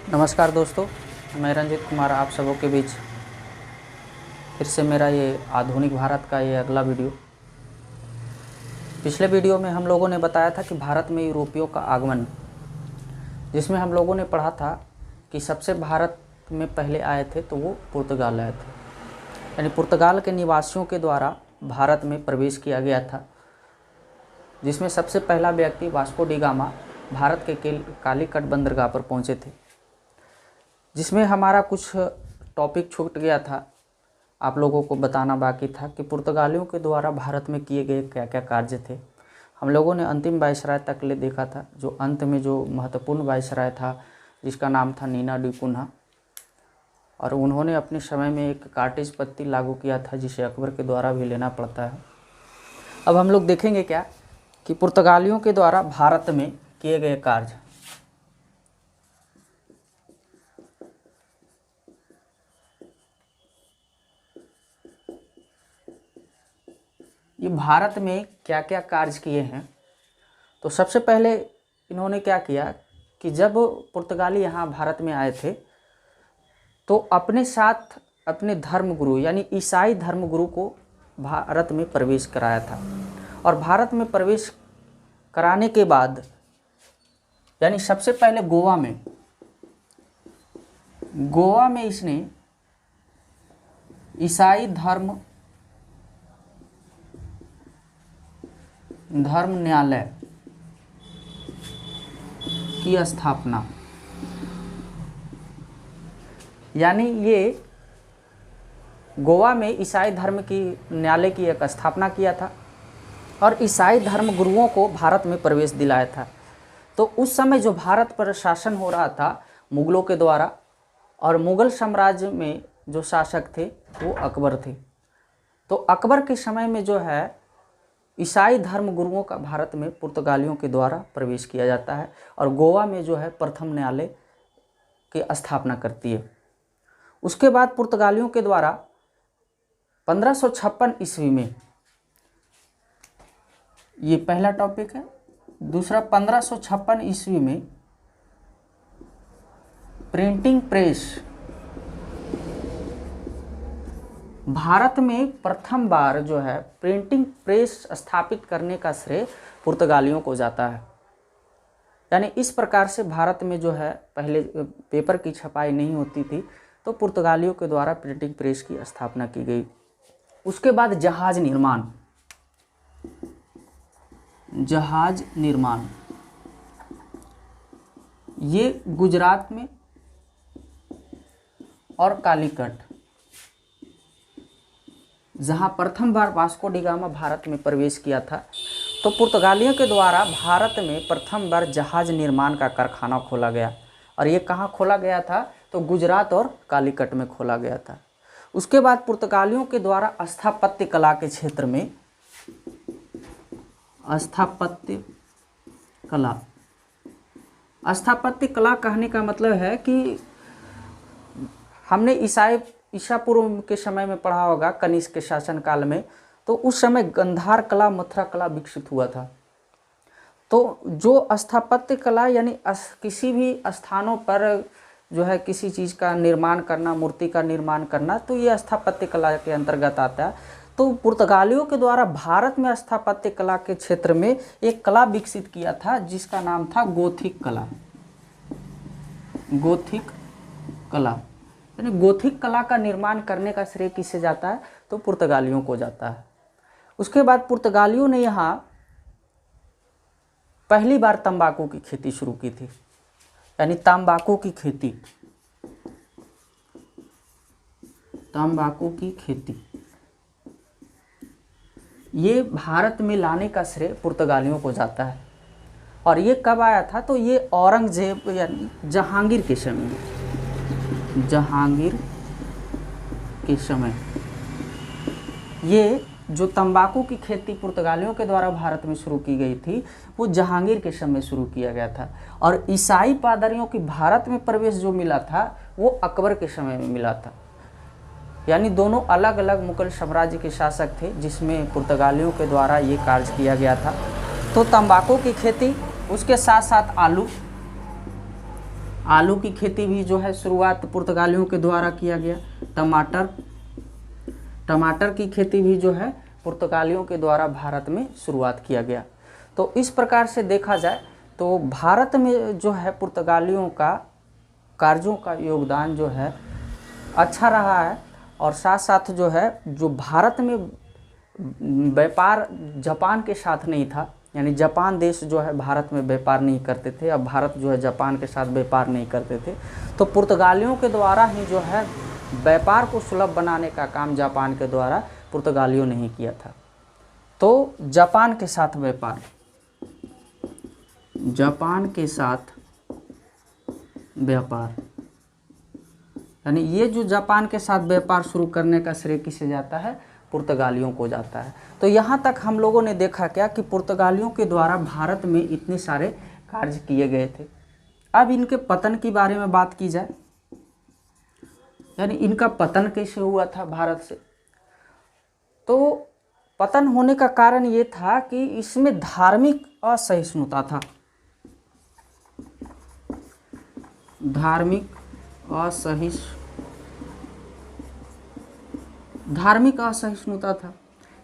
नमस्कार दोस्तों, मैं रंजित कुमार आप सबों के बीच फिर से मेरा ये आधुनिक भारत का ये अगला वीडियो। पिछले वीडियो में हम लोगों ने बताया था कि भारत में यूरोपियों का आगमन, जिसमें हम लोगों ने पढ़ा था कि सबसे भारत में पहले आए थे तो वो पुर्तगाल आए थे। यानी पुर्तगाल के निवासियों के द्वारा भारत में प्रवेश किया गया था, जिसमें सबसे पहला व्यक्ति वास्को डी गामा भारत के कालीकट बंदरगाह पर पहुँचे थे। जिसमें हमारा कुछ टॉपिक छूट गया था, आप लोगों को बताना बाकी था कि पुर्तगालियों के द्वारा भारत में किए गए क्या क्या कार्य थे। हम लोगों ने अंतिम वायसराय तक ले देखा था, जो अंत में जो महत्वपूर्ण वायसराय था जिसका नाम था नीना डी कुन्हा, और उन्होंने अपने समय में एक कार्टेज पत्ती लागू किया था जिसे अकबर के द्वारा भी लेना पड़ता है। अब हम लोग देखेंगे क्या कि पुर्तगालियों के द्वारा भारत में किए गए कार्य। ये भारत में क्या क्या कार्य किए हैं, तो सबसे पहले इन्होंने क्या किया कि जब पुर्तगाली यहाँ भारत में आए थे तो अपने साथ अपने धर्मगुरु यानी ईसाई धर्मगुरु को भारत में प्रवेश कराया था। और भारत में प्रवेश कराने के बाद यानी सबसे पहले गोवा में इसने ईसाई धर्म न्यायालय की स्थापना, यानी ये गोवा में ईसाई धर्म की न्यायालय की एक स्थापना किया था और ईसाई धर्म गुरुओं को भारत में प्रवेश दिलाया था। तो उस समय जो भारत पर शासन हो रहा था मुगलों के द्वारा, और मुगल साम्राज्य में जो शासक थे वो अकबर थे। तो अकबर के समय में जो है ईसाई धर्म गुरुओं का भारत में पुर्तगालियों के द्वारा प्रवेश किया जाता है और गोवा में जो है प्रथम न्यायालय की स्थापना करती है। उसके बाद पुर्तगालियों के द्वारा 1556 ईस्वी में, ये पहला टॉपिक है। दूसरा, 1556 ईस्वी में प्रिंटिंग प्रेस, भारत में प्रथम बार जो है प्रिंटिंग प्रेस स्थापित करने का श्रेय पुर्तगालियों को जाता है। यानी इस प्रकार से भारत में जो है पहले पेपर की छपाई नहीं होती थी, तो पुर्तगालियों के द्वारा प्रिंटिंग प्रेस की स्थापना की गई। उसके बाद जहाज निर्माण, ये गुजरात में और कालीकट, जहां प्रथम बार वास्को डी गामा भारत में प्रवेश किया था, तो पुर्तगालियों के द्वारा भारत में प्रथम बार जहाज निर्माण का कारखाना खोला गया। और ये कहाँ खोला गया था, तो गुजरात और कालीकट में खोला गया था। उसके बाद पुर्तगालियों के द्वारा स्थापत्य कला के क्षेत्र में, स्थापत्य कला कहने का मतलब है कि हमने ईसा पूर्व के समय में पढ़ा होगा, कनिष्क के शासन काल में, तो उस समय गंधार कला, मथुरा कला विकसित हुआ था। तो जो स्थापत्य कला यानी किसी भी स्थानों पर जो है किसी चीज़ का निर्माण करना, मूर्ति का निर्माण करना, तो ये स्थापत्य कला के अंतर्गत आता है। तो पुर्तगालियों के द्वारा भारत में स्थापत्य कला के क्षेत्र में एक कला विकसित किया था जिसका नाम था गोथिक कला। यानी गोथिक कला का निर्माण करने का श्रेय किससे जाता है, तो पुर्तगालियों को जाता है। उसके बाद पुर्तगालियों ने यहाँ पहली बार तंबाकू की खेती शुरू की थी। यानी तंबाकू की खेती ये भारत में लाने का श्रेय पुर्तगालियों को जाता है। और ये कब आया था, तो ये औरंगजेब यानी जहांगीर के समय ये जो तंबाकू की खेती पुर्तगालियों के द्वारा भारत में शुरू की गई थी, वो जहांगीर के समय शुरू किया गया था। और ईसाई पादरियों की भारत में प्रवेश जो मिला था वो अकबर के समय में मिला था। यानी दोनों अलग अलग मुगल साम्राज्य के शासक थे जिसमें पुर्तगालियों के द्वारा ये कार्य किया गया था। तो तंबाकू की खेती, उसके साथ साथ आलू, आलू की खेती भी जो है शुरुआत पुर्तगालियों के द्वारा किया गया। टमाटर की खेती भी जो है पुर्तगालियों के द्वारा भारत में शुरुआत किया गया। तो इस प्रकार से देखा जाए तो भारत में जो है पुर्तगालियों का कार्यों का योगदान जो है अच्छा रहा है। और साथ साथ जो है जो भारत में व्यापार जापान के साथ नहीं था, यानी जापान देश जो है भारत में व्यापार नहीं करते थे, अब भारत जो है जापान के साथ व्यापार नहीं करते थे, तो पुर्तगालियों के द्वारा ही जो है व्यापार को सुलभ बनाने का काम जापान के द्वारा पुर्तगालियों ने ही किया था। तो जापान के साथ व्यापार, जापान के साथ व्यापार, यानी ये जो जापान के साथ व्यापार शुरू करने का श्रेय किसे जाता है? पुर्तगालियों को जाता है। तो यहाँ तक हम लोगों ने देखा क्या कि पुर्तगालियों के द्वारा भारत में इतने सारे कार्य किए गए थे। अब इनके पतन के बारे में बात की जाए, यानी इनका पतन कैसे हुआ था भारत से। तो पतन होने का कारण ये था कि इसमें धार्मिक असहिष्णुता था, धार्मिक असहिष्णुता था,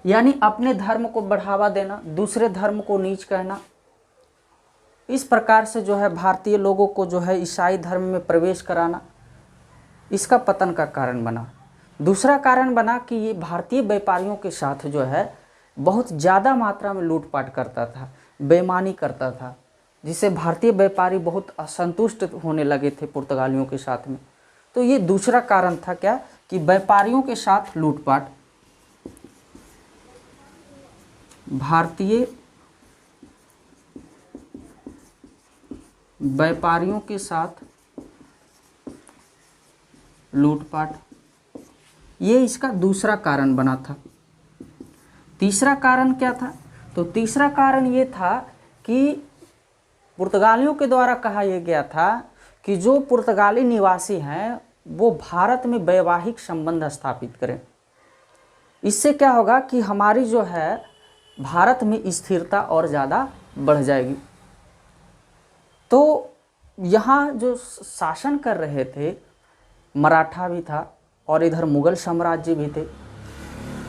यानी अपने धर्म को बढ़ावा देना, दूसरे धर्म को नीच कहना। इस प्रकार से जो है भारतीय लोगों को जो है ईसाई धर्म में प्रवेश कराना, इसका पतन का कारण बना। दूसरा कारण बना कि ये भारतीय व्यापारियों के साथ जो है बहुत ज़्यादा मात्रा में लूटपाट करता था, बेईमानी करता था, जिससे भारतीय व्यापारी बहुत असंतुष्ट होने लगे थे पुर्तगालियों के साथ में। तो ये दूसरा कारण था क्या कि व्यापारियों के साथ लूटपाट, भारतीय व्यापारियों के साथ लूटपाट, ये इसका दूसरा कारण बना था। तीसरा कारण क्या था? तो तीसरा कारण ये था कि पुर्तगालियों के द्वारा कहा यह गया था कि जो पुर्तगाली निवासी हैं वो भारत में वैवाहिक संबंध स्थापित करें। इससे क्या होगा कि हमारी जो है भारत में स्थिरता और ज़्यादा बढ़ जाएगी। तो यहाँ जो शासन कर रहे थे मराठा भी था और इधर मुगल साम्राज्य भी थे,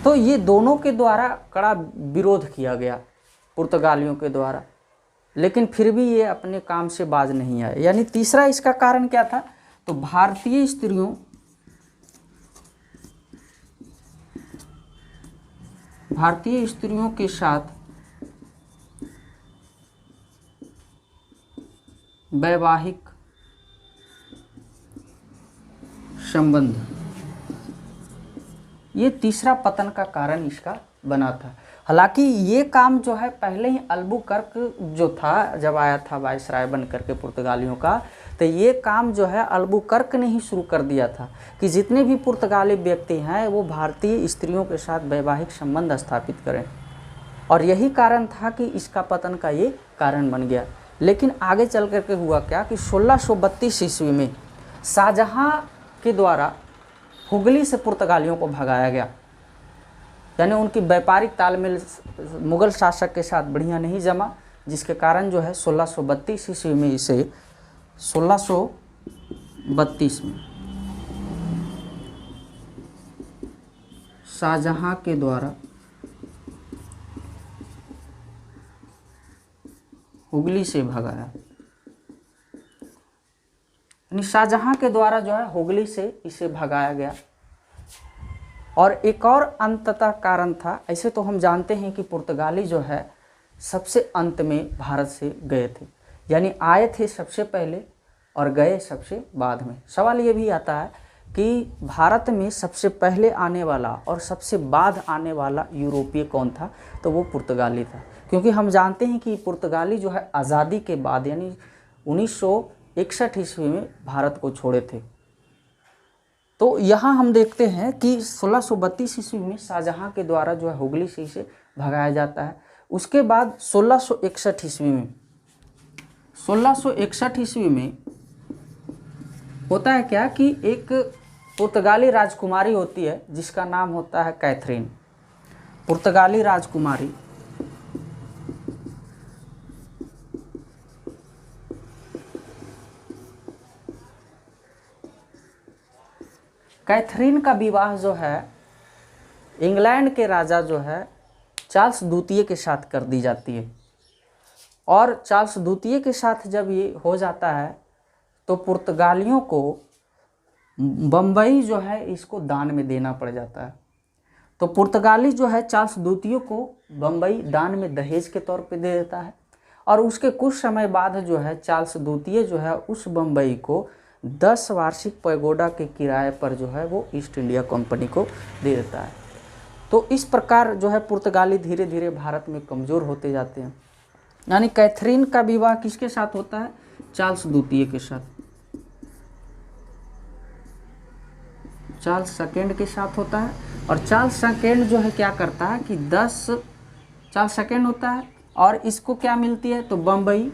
तो ये दोनों के द्वारा कड़ा विरोध किया गया पुर्तगालियों के द्वारा, लेकिन फिर भी ये अपने काम से बाज नहीं आए। यानी तीसरा इसका कारण क्या था? तो भारतीय स्त्रियों के साथ वैवाहिक संबंध, ये तीसरा पतन का कारण इसका बना था। हालांकि ये काम जो है पहले ही अल्बुकर्क जो था, जब आया था वायसराय बन करके पुर्तगालियों का, तो ये काम जो है अल्बुकर्क ने ही शुरू कर दिया था कि जितने भी पुर्तगाली व्यक्ति हैं वो भारतीय स्त्रियों के साथ वैवाहिक संबंध स्थापित करें, और यही कारण था कि इसका पतन का ये कारण बन गया। लेकिन आगे चल करके हुआ क्या कि 1632 ईस्वी में शाहजहां के द्वारा हुगली से पुर्तगालियों को भगाया गया। यानी उनकी व्यापारिक तालमेल मुगल शासक के साथ बढ़िया नहीं जमा, जिसके कारण जो है 1632 ईस्वी में इसे 1632 में शाहजहां के द्वारा हुगली से भगाया। यानी शाहजहां के द्वारा जो है हुगली से इसे भगाया गया। और एक और अंततः कारण था, ऐसे तो हम जानते हैं कि पुर्तगाली जो है सबसे अंत में भारत से गए थे, यानी आए थे सबसे पहले और गए सबसे बाद में। सवाल ये भी आता है कि भारत में सबसे पहले आने वाला और सबसे बाद आने वाला यूरोपीय कौन था? तो वो पुर्तगाली था, क्योंकि हम जानते हैं कि पुर्तगाली जो है आज़ादी के बाद यानी 1961 ईस्वी में भारत को छोड़े थे। तो यहाँ हम देखते हैं कि 1632 ईस्वी में शाहजहां के द्वारा जो है हुगली से इसे भगाया जाता है। उसके बाद 1661 ईस्वी में होता है क्या कि एक पुर्तगाली राजकुमारी होती है जिसका नाम होता है कैथरीन। पुर्तगाली राजकुमारी कैथरीन का विवाह जो है इंग्लैंड के राजा जो है चार्ल्स द्वितीय के साथ कर दी जाती है। और चार्ल्स द्वितीय के साथ जब ये हो जाता है तो पुर्तगालियों को बम्बई जो है इसको दान में देना पड़ जाता है। तो पुर्तगाली जो है चार्ल्स द्वितीय को बम्बई दान में दहेज के तौर पे दे देता है। और उसके कुछ समय बाद जो है चार्ल्स द्वितीय जो है उस बम्बई को 10 वार्षिक पैगोडा के किराए पर जो है वो ईस्ट इंडिया कंपनी को दे देता है। तो इस प्रकार जो है पुर्तगाली धीरे धीरे भारत में कमज़ोर होते जाते हैं। यानी कैथरीन का विवाह किसके साथ होता है? चार्ल्स द्वितीय के साथ, चार्ल्स सेकेंड के साथ होता है। और चार्ल्स सेकेंड जो है क्या करता है कि 10 चार्ल्स सेकेंड होता है और इसको क्या मिलती है तो बम्बई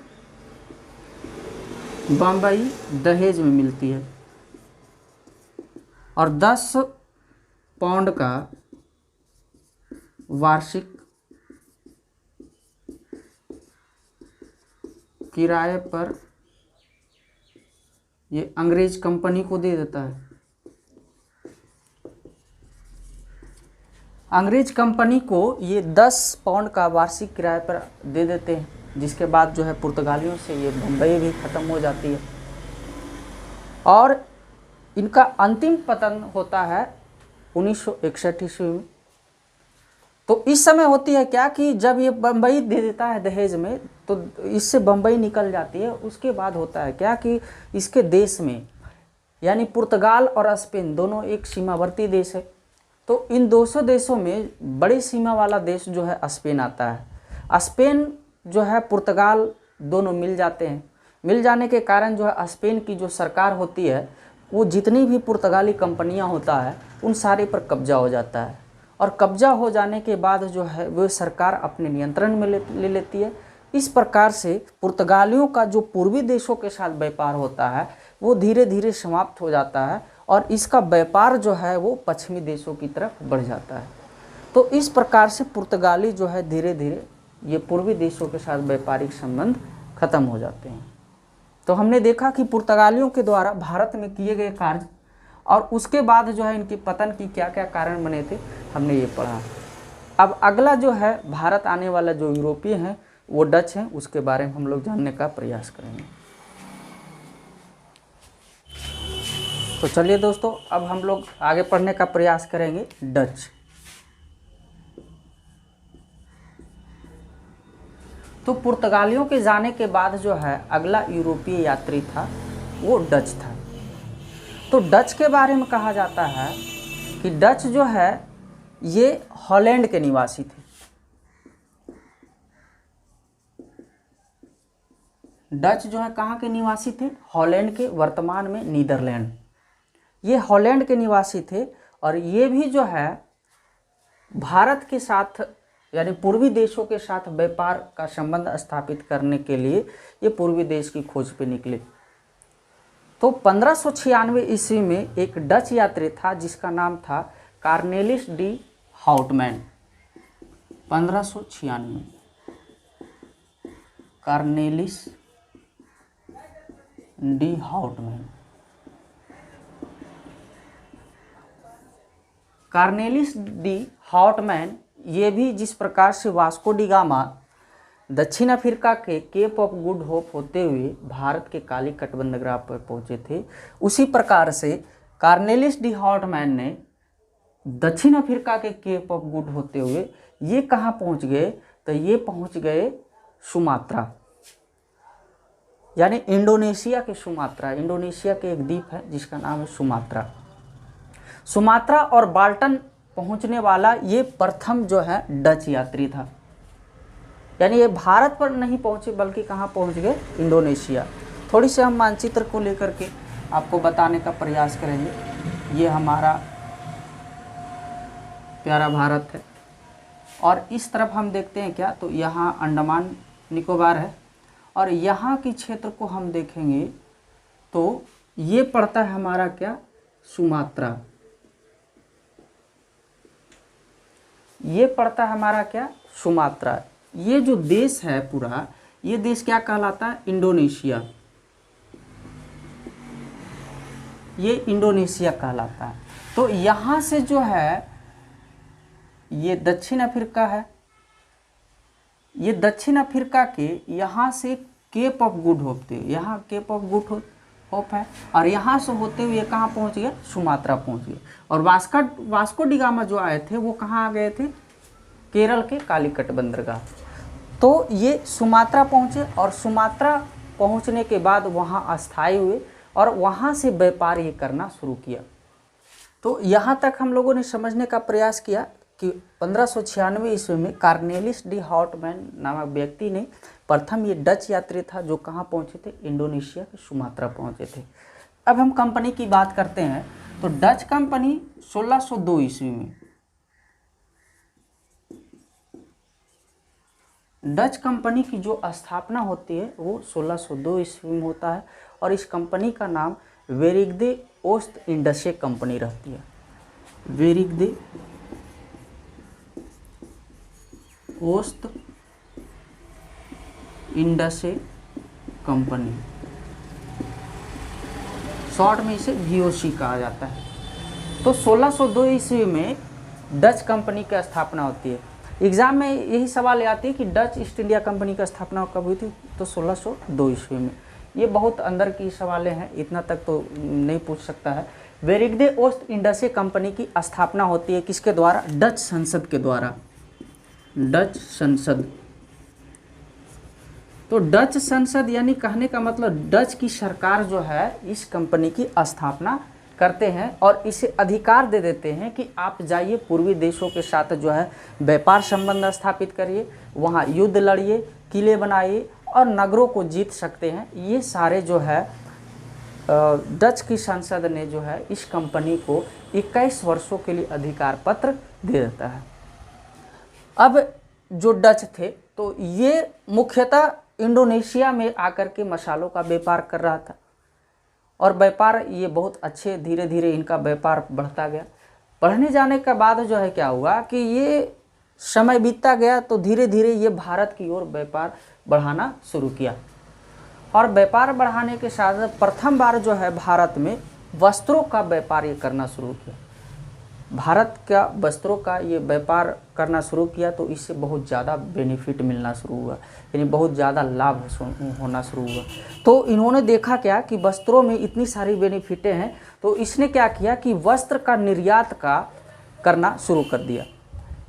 दहेज में मिलती है और 10 पाउंड का वार्षिक किराए पर ये अंग्रेज कंपनी को दे देता है। अंग्रेज कंपनी को ये 10 पाउंड का वार्षिक किराए पर दे देते हैं, जिसके बाद जो है पुर्तगालियों से ये बम्बई भी ख़त्म हो जाती है। और इनका अंतिम पतन होता है 1961 ईस्वी में। तो इस समय होती है क्या कि जब ये बम्बई दे देता है दहेज में तो इससे बम्बई निकल जाती है। उसके बाद होता है क्या कि इसके देश में यानी पुर्तगाल और स्पेन दोनों एक सीमावर्ती देश है। तो इन 200 देशों में बड़ी सीमा वाला देश जो है स्पेन आता है। स्पेन जो है पुर्तगाल दोनों मिल जाते हैं। मिल जाने के कारण जो है स्पेन की जो सरकार होती है वो जितनी भी पुर्तगाली कंपनियां होता है उन सारे पर कब्जा हो जाता है। और कब्जा हो जाने के बाद जो है वो सरकार अपने नियंत्रण में ले लेती है। इस प्रकार से पुर्तगालियों का जो पूर्वी देशों के साथ व्यापार होता है वो धीरे धीरे समाप्त हो जाता है और इसका व्यापार जो है वो पश्चिमी देशों की तरफ बढ़ जाता है। तो इस प्रकार से पुर्तगाली जो है धीरे धीरे ये पूर्वी देशों के साथ व्यापारिक संबंध खत्म हो जाते हैं। तो हमने देखा कि पुर्तगालियों के द्वारा भारत में किए गए कार्य और उसके बाद जो है इनकी पतन की क्या क्या कारण बने थे हमने ये पढ़ा। अब अगला जो है भारत आने वाला जो यूरोपीय हैं वो डच हैं, उसके बारे में हम लोग जानने का प्रयास करेंगे। तो चलिए दोस्तों अब हम लोग आगे पढ़ने का प्रयास करेंगे डच। तो पुर्तगालियों के जाने के बाद जो है अगला यूरोपीय यात्री था वो डच था। तो डच के बारे में कहा जाता है कि डच जो है ये हॉलैंड के निवासी थे। डच जो है कहाँ के निवासी थे? हॉलैंड के, वर्तमान में नीदरलैंड। ये हॉलैंड के निवासी थे और ये भी जो है भारत के साथ यानी पूर्वी देशों के साथ व्यापार का संबंध स्थापित करने के लिए ये पूर्वी देश की खोज पे निकले। तो 1596 ईस्वी में एक डच यात्री था जिसका नाम था Cornelis de Houtman. 1596 Cornelis de Houtman. Cornelis de Houtman ये भी जिस प्रकार से वास्को डी गामा दक्षिण अफ्रीका के केप ऑफ गुड होप होते हुए भारत के काली कट बंदरगाह पर पहुंचे थे, उसी प्रकार से कार्नेलिस डी हाउटमैन ने दक्षिण अफ्रीका के केप ऑफ गुड होते हुए ये कहाँ पहुंच गए? तो ये पहुंच गए सुमात्रा यानी इंडोनेशिया के सुमात्रा। इंडोनेशिया के एक द्वीप है जिसका नाम है सुमात्रा। सुमात्रा और बाल्टन पहुंचने वाला ये प्रथम जो है डच यात्री था। यानी ये भारत पर नहीं पहुंचे बल्कि कहाँ पहुंच गए? इंडोनेशिया। थोड़ी से हम मानचित्र को लेकर के आपको बताने का प्रयास करेंगे। ये हमारा प्यारा भारत है और इस तरफ हम देखते हैं क्या तो यहाँ अंडमान निकोबार है और यहाँ की क्षेत्र को हम देखेंगे तो ये पड़ता है हमारा क्या? सुमात्रा। ये पड़ता है हमारा क्या? सुमात्रा। ये जो देश है पूरा ये देश क्या कहलाता है? इंडोनेशिया। ये इंडोनेशिया कहलाता है। तो यहाँ से जो है ये दक्षिण अफ्रीका है, ये दक्षिण अफ्रीका के यहाँ से केप ऑफ गुड होप थे, यहाँ केप ऑफ गुड होप है, और यहाँ से होते हुए कहाँ पहुँच गए, सुमात्रा पहुँच गए। और वास्को डी गामा जो आए थे वो कहाँ आ गए थे, केरल के कालीकट बंदरगाह। तो ये सुमात्रा पहुँचे और सुमात्रा पहुँचने के बाद वहाँ अस्थायी हुए और वहाँ से व्यापार ये करना शुरू किया। तो यहाँ तक हम लोगों ने समझने का प्रयास किया कि 1596 ईस्वी में कार्नेलिस डी हॉटमैन नामक व्यक्ति ने प्रथम, ये डच यात्री था जो कहाँ पहुँचे थे, इंडोनेशिया के सुमात्रा पहुँचे थे। अब हम कंपनी की बात करते हैं तो डच कंपनी 1602 ईस्वी में, डच कंपनी की जो स्थापना होती है वो 1602 ईस्वी में होता है और इस कंपनी का नाम वेरिगदे ओस्ट इंडसे कंपनी रहती है। वेरिगदे ओस्ट इंडसे कंपनी, शॉर्ट में इसे VOC कहा जाता है। तो 1602 ईस्वी में डच कंपनी की स्थापना होती है। एग्जाम में यही सवाल आती है कि डच ईस्ट इंडिया कंपनी की स्थापना कब हुई थी, तो 1602 ईस्वी में। ये बहुत अंदर की सवालें हैं, इतना तक तो नहीं पूछ सकता है। वेरिगदे ओस्ट इंडसे कंपनी की स्थापना होती है किसके द्वारा, डच संसद के द्वारा, डच संसद। तो डच संसद यानी कहने का मतलब डच की सरकार जो है इस कंपनी की स्थापना करते हैं और इसे अधिकार दे देते हैं कि आप जाइए पूर्वी देशों के साथ जो है व्यापार संबंध स्थापित करिए, वहाँ युद्ध लड़िए, किले बनाइए और नगरों को जीत सकते हैं। ये सारे जो है डच की संसद ने जो है इस कंपनी को 21 वर्षों के लिए अधिकार पत्र दे देता है। अब जो डच थे तो ये मुख्यतः इंडोनेशिया में आकर के मसालों का व्यापार कर रहा था और व्यापार ये बहुत अच्छे, धीरे धीरे इनका व्यापार बढ़ता गया। बढ़ने जाने के बाद जो है क्या हुआ कि ये समय बीतता गया तो धीरे धीरे ये भारत की ओर व्यापार बढ़ाना शुरू किया और व्यापार बढ़ाने के साथ प्रथम बार जो है भारत में वस्त्रों का व्यापार ये करना शुरू किया। भारत का वस्त्रों का ये व्यापार करना शुरू किया तो इससे बहुत ज़्यादा बेनिफिट मिलना शुरू हुआ, यानी बहुत ज़्यादा लाभ होना शुरू हुआ। तो इन्होंने देखा क्या कि वस्त्रों में इतनी सारी बेनिफिटें हैं, तो इसने क्या किया कि वस्त्र का निर्यात का करना शुरू कर दिया।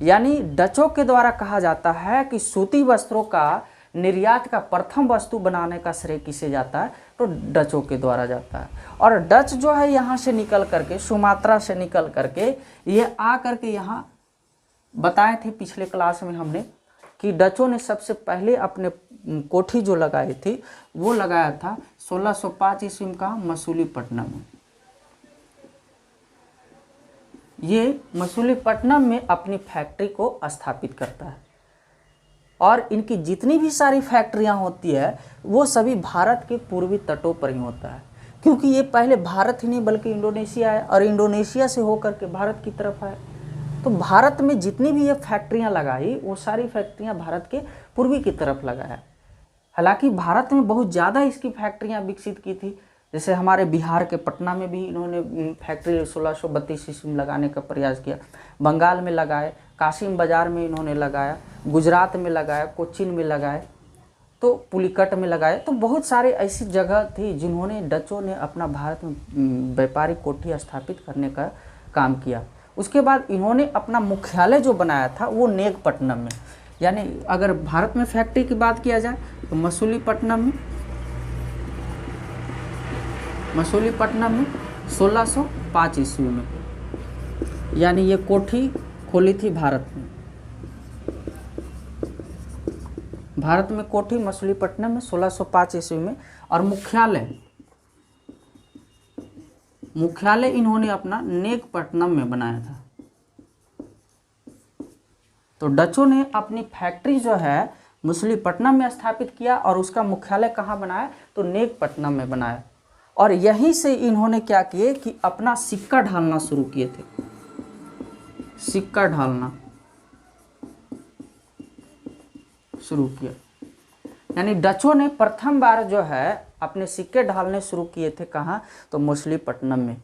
यानी डचों के द्वारा कहा जाता है कि सूती वस्त्रों का निर्यात का प्रथम वस्तु बनाने का श्रेय किसे जाता है, तो डचों के द्वारा जाता है। और डच जो है यहाँ से निकल करके, सुमात्रा से निकल करके ये आ करके यहाँ बताए थे पिछले क्लास में हमने कि डचों ने सबसे पहले अपने कोठी जो लगाई थी वो लगाया था 1605 ईस्वी का मसूलीपट्टनम में। ये मसूलीपट्टनम में अपनी फैक्ट्री को स्थापित करता है और इनकी जितनी भी सारी फैक्ट्रियां होती है वो सभी भारत के पूर्वी तटों पर ही होता है, क्योंकि ये पहले भारत ही नहीं बल्कि इंडोनेशिया है और इंडोनेशिया से होकर के भारत की तरफ आए। तो भारत में जितनी भी ये फैक्ट्रियां लगाई वो सारी फैक्ट्रियां भारत के पूर्वी की तरफ लगाया। हालांकि भारत में बहुत ज़्यादा इसकी फैक्ट्रियां विकसित की थी, जैसे हमारे बिहार के पटना में भी इन्होंने फैक्ट्री 1632 ईस्वी में लगाने का प्रयास किया, बंगाल में लगाए, कासिम बाज़ार में इन्होंने लगाया, गुजरात में लगाया, कोच्चिन में लगाए, तो पुलिकट में लगाए। तो बहुत सारे ऐसी जगह थी जिन्होंने डचों ने अपना भारत में व्यापारिक कोठी स्थापित करने का काम किया। उसके बाद इन्होंने अपना मुख्यालय जो बनाया था वो नेगपट्टनम में, यानी अगर भारत में फैक्ट्री की बात किया जाए तो मसूलीपट्टनम में 1605 ईस्वी में, यानी ये कोठी खोली थी भारत में कोठी मसूलीपट्टनम में 1605 ईस्वी में। और मुख्यालय इन्होंने अपना नेगपट्टनम में बनाया था। तो डचों ने अपनी फैक्ट्री जो है मसूलीपट्टनम में स्थापित किया और उसका मुख्यालय कहाँ बनाया, तो नेगपट्टनम में बनाया। और यहीं से इन्होंने क्या किए कि अपना सिक्का ढालना शुरू किए थे, सिक्का ढालना शुरू किया। यानी डचों ने प्रथम बार जो है अपने सिक्के ढालने शुरू किए थे कहाँ, तो मसूलीपट्टनम में।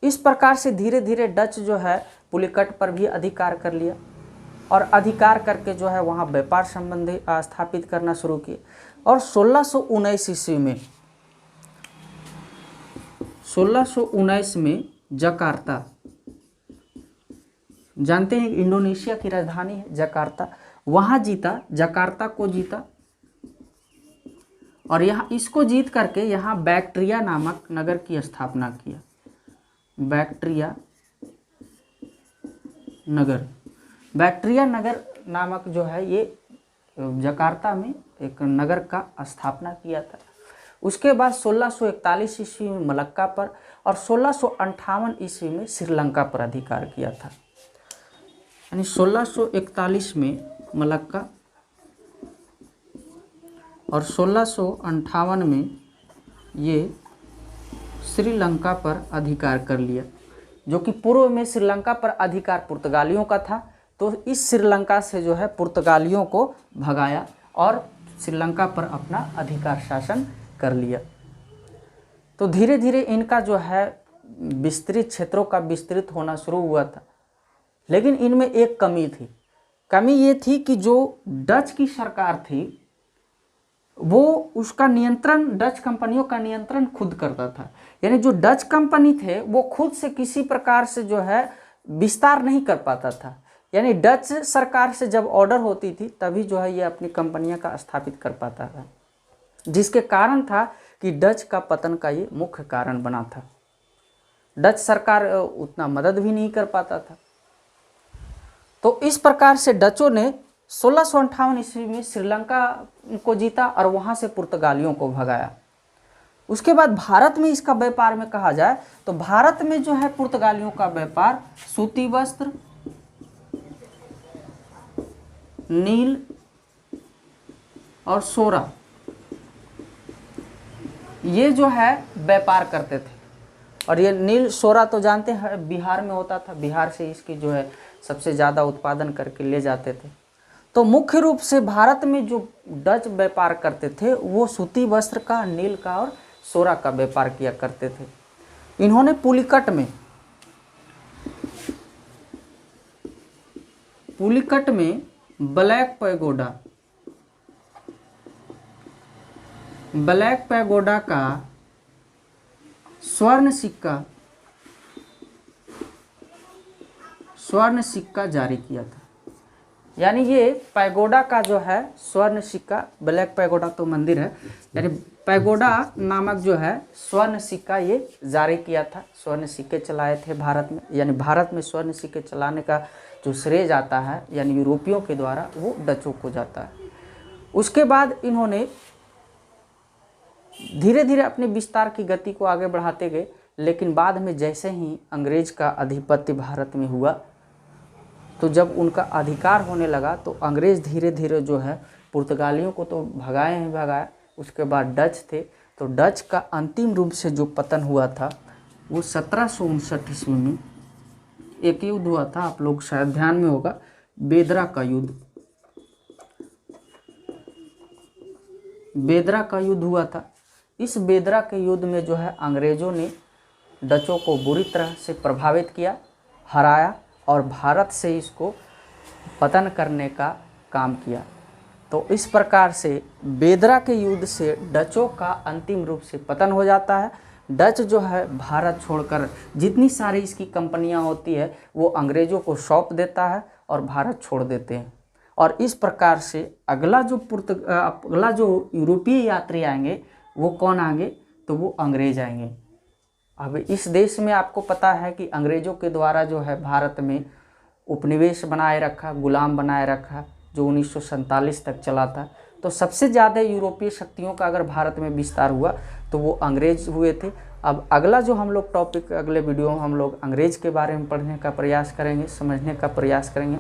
इस प्रकार से धीरे धीरे डच जो है पुलिकट पर भी अधिकार कर लिया और अधिकार करके जो है वहाँ व्यापार संबंधी स्थापित करना शुरू किए। और 1619 ईस्वी में 1619 में जकार्ता, जानते हैं इंडोनेशिया की राजधानी है जकार्ता, वहाँ जीता, जकार्ता को जीता और यहाँ इसको जीत करके यहाँ बैक्ट्रिया नामक नगर की स्थापना किया। बैक्ट्रिया नगर, बैक्ट्रिया नगर नामक जो है ये जकार्ता में एक नगर का स्थापना किया था। उसके बाद 1641 ईस्वी में मलक्का पर और 1658 ईस्वी में श्रीलंका पर अधिकार किया था। यानी 1641 में मलक्का और 1658 में ये श्रीलंका पर अधिकार कर लिया, जो कि पूर्व में श्रीलंका पर अधिकार पुर्तगालियों का था। तो इस श्रीलंका से जो है पुर्तगालियों को भगाया और श्रीलंका पर अपना अधिकार शासन कर लिया। तो धीरे धीरे इनका जो है विस्तृत क्षेत्रों का विस्तृत होना शुरू हुआ था। लेकिन इनमें एक कमी थी, कमी ये थी कि जो डच की सरकार थी वो उसका नियंत्रण, डच कंपनियों का नियंत्रण खुद करता था। यानी जो डच कंपनी थे वो खुद से किसी प्रकार से जो है विस्तार नहीं कर पाता था। यानी डच सरकार से जब ऑर्डर होती थी तभी जो है ये अपनी कंपनियां का स्थापित कर पाता था, जिसके कारण था कि डच का पतन का ये मुख्य कारण बना था। डच सरकार उतना मदद भी नहीं कर पाता था। तो इस प्रकार से डचों ने 1658 ईस्वी में श्रीलंका को जीता और वहाँ से पुर्तगालियों को भगाया। उसके बाद भारत में इसका व्यापार में कहा जाए तो भारत में जो है पुर्तगालियों का व्यापार सूती वस्त्र, नील और सोरा, ये जो है व्यापार करते थे। और ये नील सोरा तो जानते हैं बिहार में होता था, बिहार से इसकी जो है सबसे ज़्यादा उत्पादन करके ले जाते थे। तो मुख्य रूप से भारत में जो डच व्यापार करते थे वो सूती वस्त्र का, नील का और सोरा का व्यापार किया करते थे। इन्होंने पुलिकट में ब्लैक पैगोडा का स्वर्ण सिक्का जारी किया था। यानी ये पैगोडा का जो है स्वर्ण सिक्का, ब्लैक पैगोडा तो मंदिर है, यानी पैगोडा नामक जो है स्वर्ण सिक्का ये जारी किया था। स्वर्ण सिक्के चलाए थे भारत में, यानी भारत में स्वर्ण सिक्के चलाने का जो श्रेय जाता है यानी यूरोपियों के द्वारा वो डचों को जाता है। उसके बाद इन्होंने धीरे धीरे अपने विस्तार की गति को आगे बढ़ाते गए। लेकिन बाद में जैसे ही अंग्रेज का अधिपत्य भारत में हुआ तो जब उनका अधिकार होने लगा तो अंग्रेज धीरे धीरे जो है पुर्तगालियों को तो भगाए ही भगाया। उसके बाद डच थे, तो डच का अंतिम रूप से जो पतन हुआ था वो 1759 ईस्वी में एक युद्ध हुआ था, आप लोग शायद ध्यान में होगा, बेदरा का युद्ध हुआ था। इस बेदरा के युद्ध में जो है अंग्रेज़ों ने डचों को बुरी तरह से प्रभावित किया, हराया और भारत से इसको पतन करने का काम किया। तो इस प्रकार से बेदरा के युद्ध से डचों का अंतिम रूप से पतन हो जाता है। डच जो है भारत छोड़कर जितनी सारी इसकी कंपनियां होती है वो अंग्रेज़ों को सौंप देता है और भारत छोड़ देते हैं। और इस प्रकार से अगला जो यूरोपीय यात्री आएंगे वो कौन आएंगे, तो वो अंग्रेज आएंगे। अब इस देश में आपको पता है कि अंग्रेज़ों के द्वारा जो है भारत में उपनिवेश बनाए रखा, गुलाम बनाए रखा, जो 1947 तक चला था। तो सबसे ज़्यादा यूरोपीय शक्तियों का अगर भारत में विस्तार हुआ तो वो अंग्रेज हुए थे। अब अगला जो हम लोग टॉपिक, अगले वीडियो में हम लोग अंग्रेज के बारे में पढ़ने का प्रयास करेंगे, समझने का प्रयास करेंगे।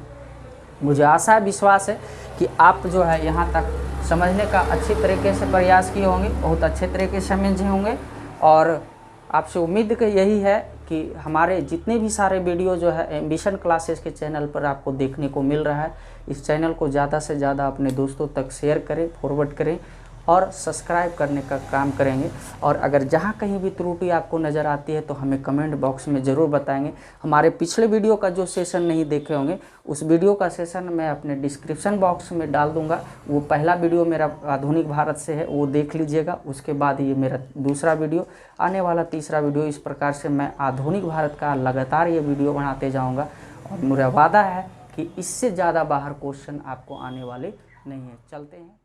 मुझे आशा विश्वास है कि आप जो है यहाँ तक समझने का अच्छी तरीके से प्रयास किए होंगे, बहुत अच्छे तरीके से समझे होंगे। और आपसे उम्मीद यही है कि हमारे जितने भी सारे वीडियो जो है एम्बिशन क्लासेस के चैनल पर आपको देखने को मिल रहा है, इस चैनल को ज़्यादा से ज़्यादा अपने दोस्तों तक शेयर करें, फॉरवर्ड करें और सब्सक्राइब करने का काम करेंगे। और अगर जहाँ कहीं भी त्रुटि आपको नज़र आती है तो हमें कमेंट बॉक्स में ज़रूर बताएंगे। हमारे पिछले वीडियो का जो सेशन नहीं देखे होंगे उस वीडियो का सेशन मैं अपने डिस्क्रिप्शन बॉक्स में डाल दूंगा। वो पहला वीडियो मेरा आधुनिक भारत से है, वो देख लीजिएगा। उसके बाद ये मेरा दूसरा वीडियो, आने वाला तीसरा वीडियो। इस प्रकार से मैं आधुनिक भारत का लगातार ये वीडियो बनाते जाऊँगा और मेरा वादा है कि इससे ज़्यादा बाहर क्वेश्चन आपको आने वाले नहीं है। चलते हैं।